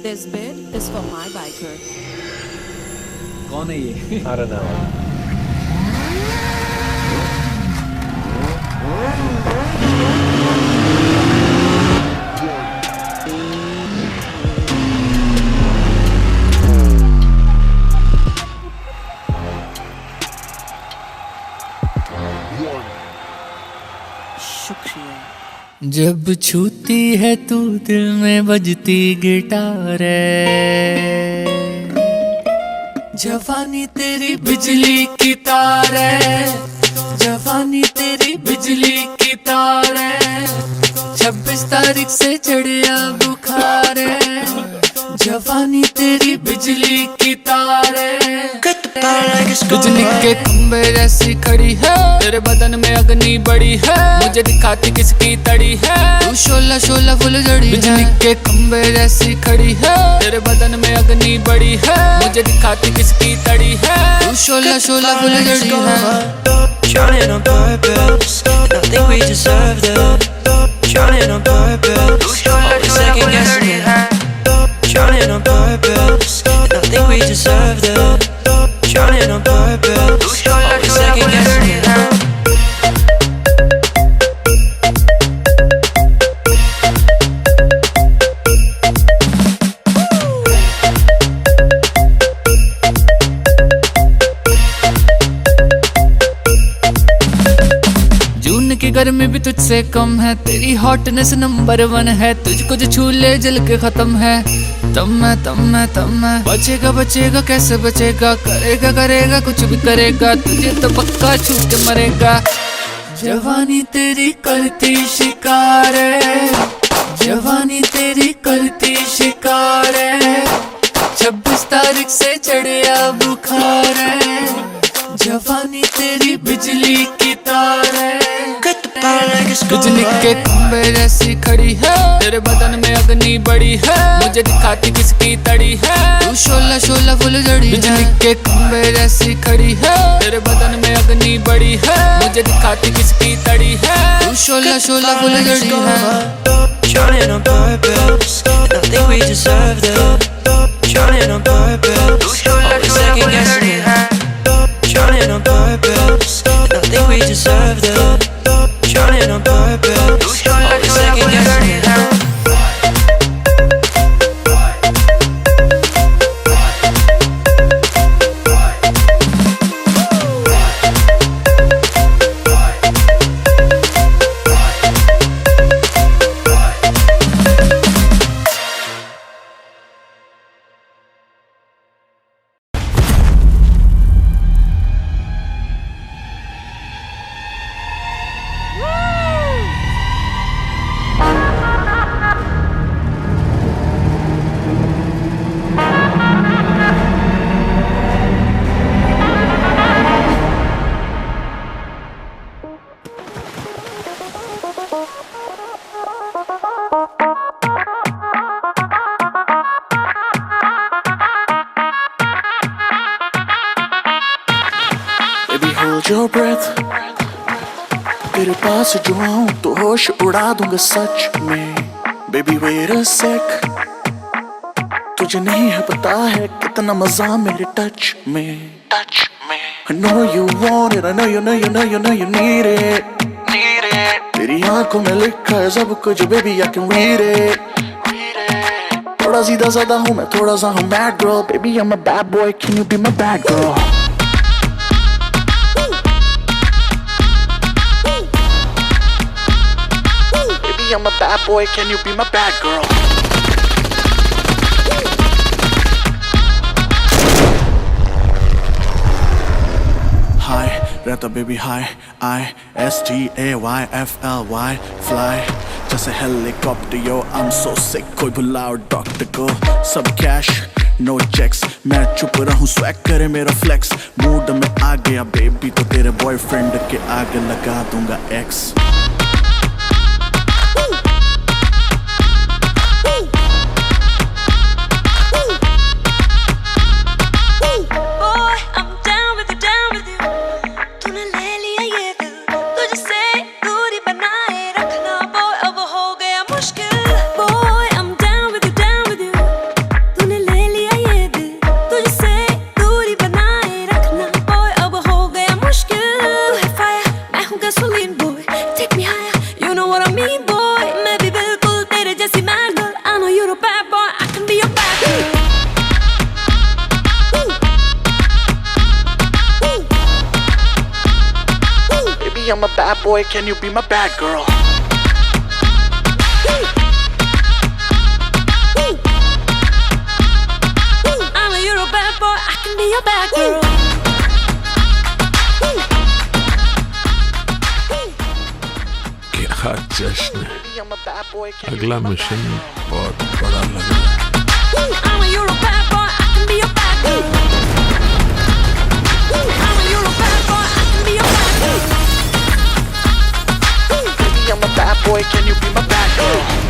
This bid is for my biker. कौन है ये? I don't know. शुक्रिया। जब छूती है तू दिल में बजती गिटार है, जवानी तेरी बिजली की तार है, जवानी तेरी बिजली की तार है, 26 तारीख से चढ़िया बुखार है, जवानी तेरी बिजली की तार है, बिजली के खंभे जैसी खड़ी है, तेरे बदन में अग्नि बड़ी है, मुझे दिखाती किसकी तड़ी है, तू शोला शोला फुलझड़ी है। बिजली के खंभे जैसी खड़ी है, तेरे बदन में अग्नि बड़ी है, मुझे दिखाती किसकी तड़ी है, तू शोला शोला फुलझड़ी है। Trying on purpose, and I think we deserve that. Trying on purpose, always second guessing it. Trying on purpose, and I think we deserve that. Trying on purpose, always second guessing it. जून की गर्मी भी तुझसे कम है, तेरी hotness number 1 है, तुझको जो छू ले जल के खत्म है, तम मैं बचेगा बचेगा कैसे बचेगा, करेगा करेगा कुछ भी करेगा, तुझे तो पक्का छू के मरेगा। जवानी तेरी करती शिकार है, जवानी तेरी करती शिकार है, 26 तारीख से चढ़िया बुखार है, जवानी तेरी बिजली की तार है, बिजली के खंभे जैसी खड़ी है, तेरे बदन में अग्नि बड़ी है, मुझे दिखाती किसकी तड़ी है, तू शोला शोला फुलझड़ी है। बिजली के खंभे जैसी खड़ी है, तेरे बदन में अग्नि बड़ी है, मुझे दिखाती किसकी तड़ी है, तू शोला शोला फुलझड़ी है। Trying on purpose, and I think we deserve that. Trying on purpose, always second guessing it. Trying on purpose, and I think we deserve that. Trying on purpose, always second guessing it. Hold your breath, तेरे पास जो आऊं तो होश उड़ा दूंगा सच में। Baby wait a sec, तुझे नहीं है पता है कितना मजा मेरे टच में। I know you want it, I know you need it, तेरी आंखों में लिखा है सब कुछ baby I can read it। थोड़ा सीधा साधा हूँ मैं, थोड़ा सा हूँ bad girl, baby I'm a bad boy, can you be my bad girl? I'm a bad boy, can you be my bad girl? Hi, रहता baby hi, I-S-T-A-Y-F-L-Y, fly जैसे helicopter yo, I'm so sick, कोई बुलाओ doctor को, सब cash, no checks, मैं चुप रहूं swag करे मेरा flex, मूड में आ गया baby तो तेरे boyfriend के आगे लगा दूंगा X। bad boy, can you be my bad girl? I'm a Euro bad boy, I can be your bad girl. क्या जश्न है, Baby, I'm a bad boy, can you अगला be my mission bad girl? बहुत बड़ा लग रहा है. I'm a Euro bad boy, I can be your bad girl. I'm a Euro bad boy, I can be your bad girl. Baby, I'm a bad boy, can you be my bad girl?